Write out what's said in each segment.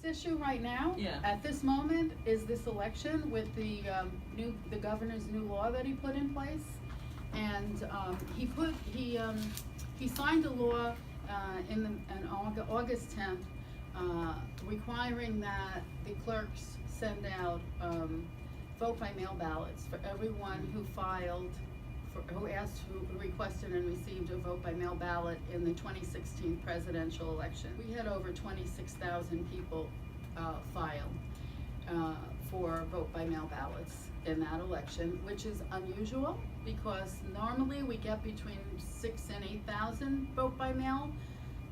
issue right now, Yeah. at this moment, is this election with the the governor's new law that he put in place. And he signed a law on August 10th, requiring that the clerks send out vote by mail ballots for everyone who requested and received a vote by mail ballot in the 2016 presidential election. We had over 26,000 people file for vote by mail ballots in that election, which is unusual because normally we get between 6,000 and 8,000 vote by mail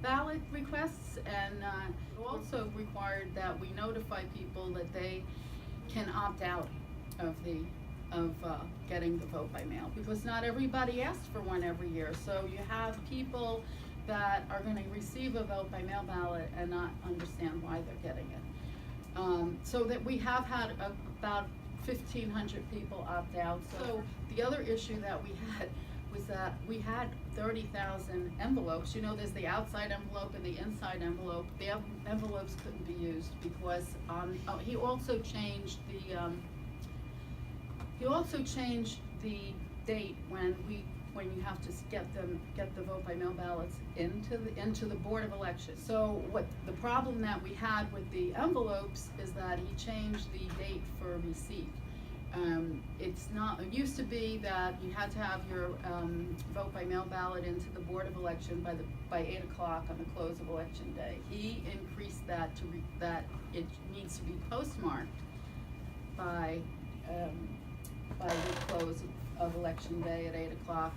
ballot requests, and also required that we notify people that they can opt out of getting the vote by mail, because not everybody asks for one every year. So you have people that are going to receive a vote by mail ballot and not understand why they're getting it. So that we have had about 1,500 people opt out. So the other issue that we had was that we had 30,000 envelopes. You know, there's the outside envelope and the inside envelope. The envelopes couldn't be used because he also changed the date when you have to get the vote by mail ballots into the Board of Elections. So what the problem that we had with the envelopes is that he changed the date for receipt. It used to be that you had to have your vote by mail ballot into the Board of Election by 8 o'clock on the close of election day. He increased that that it needs to be postmarked by the close of election day at 8 o'clock,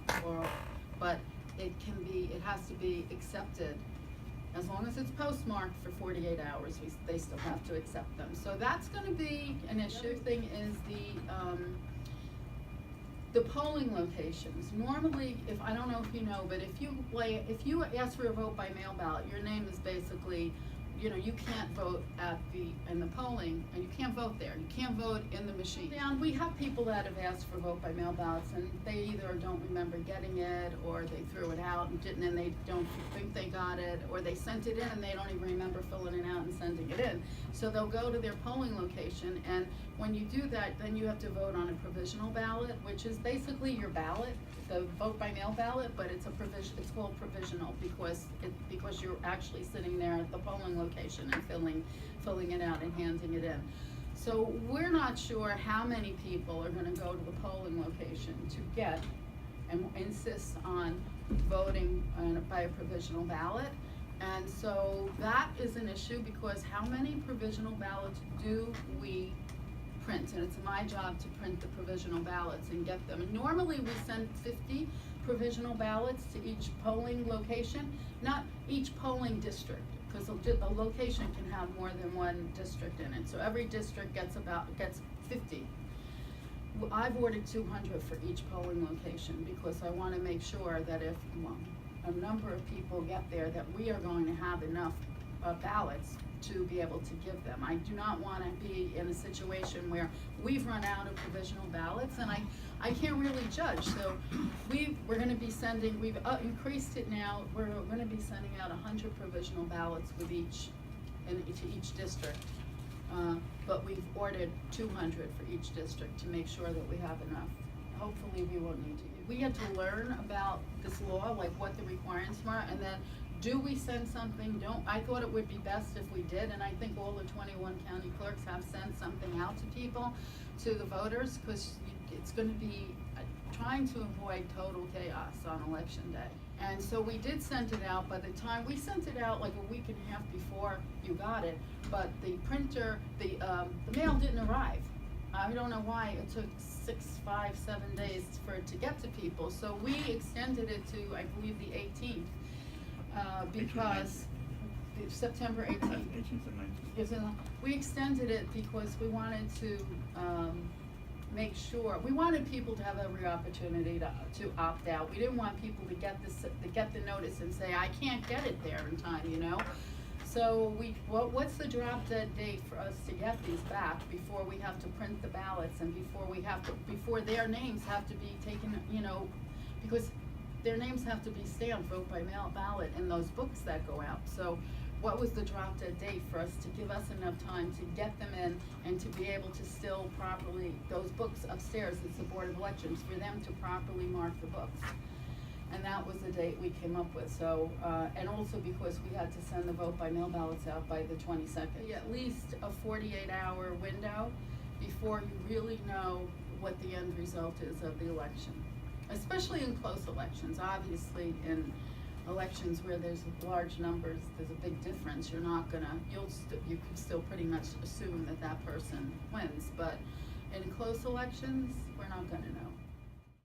but it has to be accepted. As long as it's postmarked for 48 hours, they still have to accept them. So that's going to be an issue. The other thing is the polling locations. Normally, I don't know if you know, but if you ask for a vote by mail ballot, your name is basically, you can't vote in the polling, and you can't vote there. You can't vote in the machine. And we have people that have asked for vote by mail ballots, and they either don't remember getting it, or they threw it out and didn't, and they don't think they got it, or they sent it in and they don't even remember filling it out and sending it in. So they'll go to their polling location, and when you do that, then you have to vote on a provisional ballot, which is basically your ballot, the vote by mail ballot, but it's called provisional because you're actually sitting there at the polling location and filling it out and handing it in. So we're not sure how many people are going to go to the polling location to get and insist on voting by a provisional ballot. And so that is an issue, because how many provisional ballots do we print? And it's my job to print the provisional ballots and get them. And normally we send 50 provisional ballots to each polling location, not each polling district, because the location can have more than one district in it. So every district gets 50. I've ordered 200 for each polling location, because I want to make sure that if a number of people get there, that we are going to have enough ballots to be able to give them. I do not want to be in a situation where we've run out of provisional ballots, and I can't really judge. So we're going to be sending, we've increased it now, we're going to be sending out 100 provisional ballots to each district. But we've ordered 200 for each district to make sure that we have enough. Hopefully we won't need to. We had to learn about this law, like what the requirements were, and then do we send something? I thought it would be best if we did, and I think all the 21 county clerks have sent something out to people, to the voters, because it's going to be trying to avoid total chaos on election day. And so we did send it out. By the time we sent it out, like a week and a half before you got it, but the printer, the mail didn't arrive. I don't know why it took 6, 5, 7 days for it to get to people. So we extended it to, I believe, the 18th. Because September 18th. We extended it because we wanted to make sure, we wanted people to have every opportunity to opt out. We didn't want people to get the notice and say, I can't get it there in time, So what's the drop dead date for us to get these back before we have to print the ballots, and before their names have to be taken, because their names have to be stamped vote by mail ballot in those books that go out. So what was the drop dead date for us to give us enough time to get them in and to be able to still properly, those books upstairs, it's the Board of Elections, for them to properly mark the books. And that was the date we came up with, so, and also because we had to send the vote by mail ballots out by the 22nd. At least a 48-hour window before you really know what the end result is of the election. Especially in close elections. Obviously in elections where there's large numbers, there's a big difference. You're not gonna, you can still pretty much assume that that person wins, but in close elections, we're not gonna know.